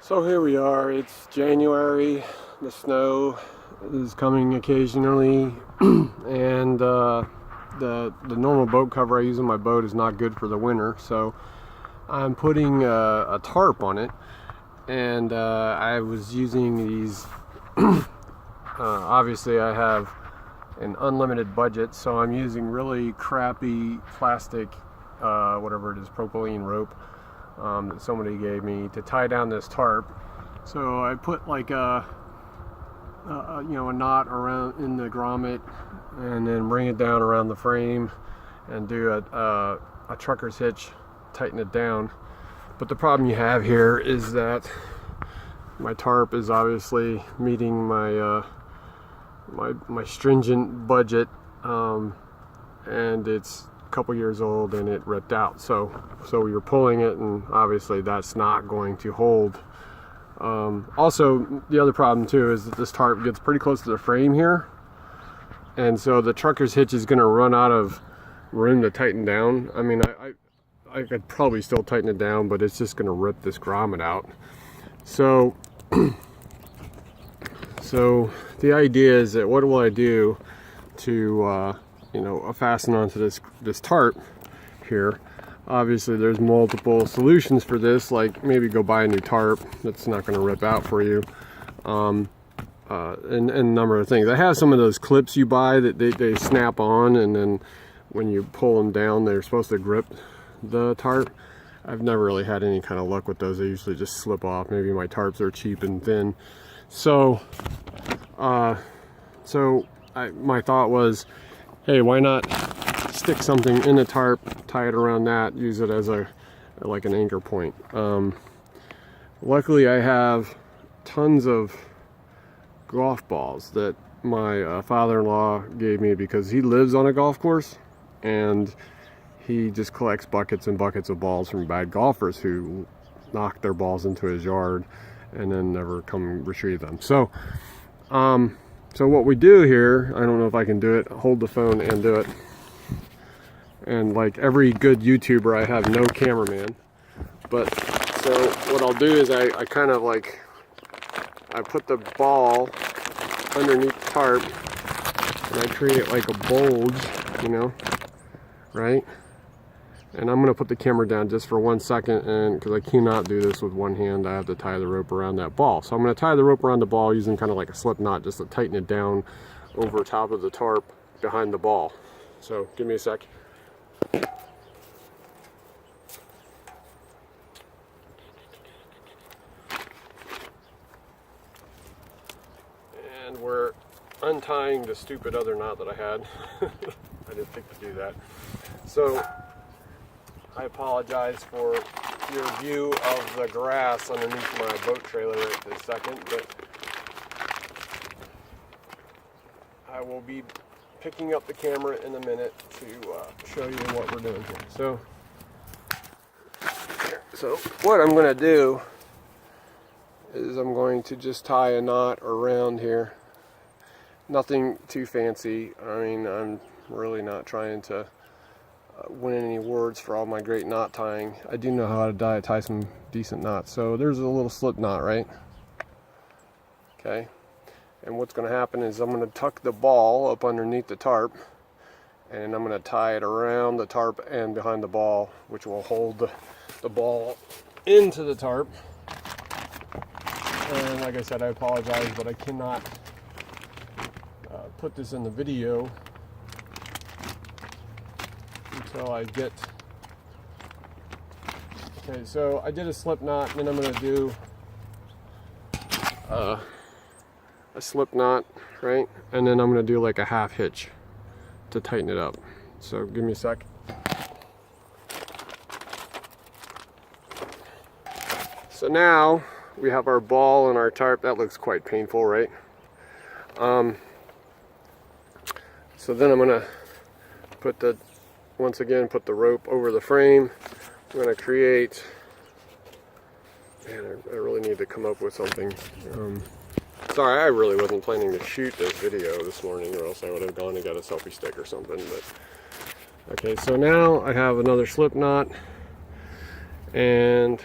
So here we are, it's January, the snow is coming occasionally, and the normal boat cover I use on my boat is not good for the winter, so I'm putting a tarp on it, and I was using these, obviously I have an unlimited budget, so I'm using really crappy plastic, whatever it is, propylene rope that somebody gave me to tie down this tarp. So I put like a knot around in the grommet, and then bring it down around the frame and do a trucker's hitch, tighten it down. But the problem you have here is that my tarp is obviously meeting my my stringent budget, and it's couple years old and it ripped out, so you're pulling it, and obviously that's not going to hold. Also, the other problem too is that this tarp gets pretty close to the frame here, and so the trucker's hitch is going to run out of room to tighten down. I mean, I could probably still tighten it down, but it's just going to rip this grommet out. So so the idea is that what will I do to fasten onto this tarp here. Obviously there's multiple solutions for this, like maybe go buy a new tarp that's not going to rip out for you, and a number of things. I have some of those clips you buy that they snap on, and then when you pull them down they're supposed to grip the tarp. I've never really had any kind of luck with those. They usually just slip off. Maybe my tarps are cheap and thin. So my thought was, hey, why not stick something in a tarp, tie it around that, use it as like an anchor point. Luckily I have tons of golf balls that my father-in-law gave me because he lives on a golf course, and he just collects buckets and buckets of balls from bad golfers who knock their balls into his yard and then never come retrieve them. So what we do here, I don't know if I can do it, hold the phone and do it. And like every good YouTuber, I have no cameraman. But so what I'll do is I kind of like, I put the ball underneath the tarp and I create like a bulge, right? And I'm gonna put the camera down just for 1 second, and because I cannot do this with one hand, I have to tie the rope around that ball. So I'm gonna tie the rope around the ball using kind of like a slip knot, just to tighten it down over top of the tarp behind the ball. So give me a sec. And we're untying the stupid other knot that I had. I didn't think to do that. So I apologize for your view of the grass underneath my boat trailer right this second, but I will be picking up the camera in a minute to show you what we're doing here. So what I'm going to do is I'm going to just tie a knot around here. Nothing too fancy. I mean, I'm really not trying to win any awards for all my great knot tying. I do know how to tie some decent knots. So there's a little slip knot, right? Okay. And what's going to happen is I'm going to tuck the ball up underneath the tarp, and I'm going to tie it around the tarp and behind the ball, which will hold the ball into the tarp. And like I said, I apologize, but I cannot put this in the video until I get. Okay, so I did a slip knot, and then I'm going to do a slip knot, right? And then I'm going to do like a half hitch to tighten it up. So give me a sec. So now we have our ball and our tarp. That looks quite painful, right? So then I'm going to once again put the rope over the frame. I'm going to create, man, I really need to come up with something. Sorry, I really wasn't planning to shoot this video this morning, or else I would have gone and got a selfie stick or something. But okay, so now I have another slip knot, and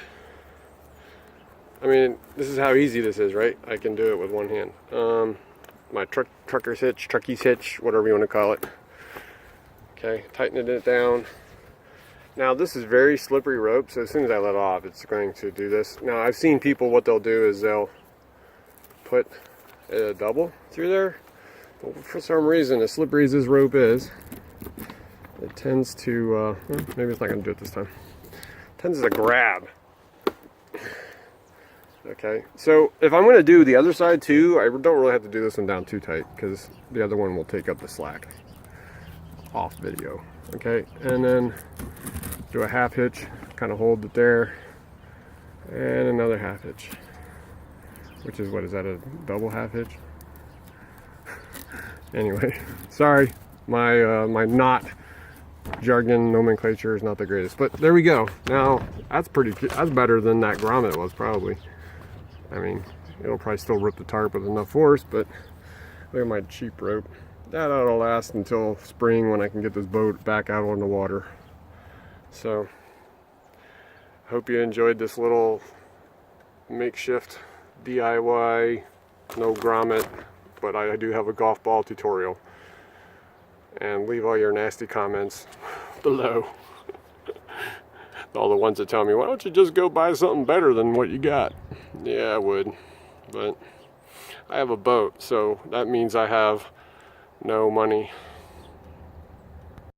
I mean, this is how easy this is, right? I can do it with one hand. My trucker's hitch, truckie's hitch, whatever you want to call it. Okay, tightening it down. Now this is very slippery rope, so as soon as I let off, it's going to do this. Now I've seen people, what they'll do is they'll put a double through there. But for some reason, as slippery as this rope is, it tends to, well, maybe it's not going to do it this time. It tends to grab. Okay, so if I'm going to do the other side too, I don't really have to do this one down too tight because the other one will take up the slack off video. Okay, and then do a half hitch, kind of hold it there, and another half hitch, which is, what is that, a double half hitch? Anyway, sorry, my knot jargon nomenclature is not the greatest, but there we go. Now that's better than that grommet was probably. I mean, it'll probably still rip the tarp with enough force, but look at my cheap rope. That ought to last until spring when I can get this boat back out on the water. So, hope you enjoyed this little makeshift DIY, no grommet, but I do have a golf ball tutorial. And leave all your nasty comments below. All the ones that tell me, why don't you just go buy something better than what you got? Yeah, I would, but I have a boat, so that means I have no money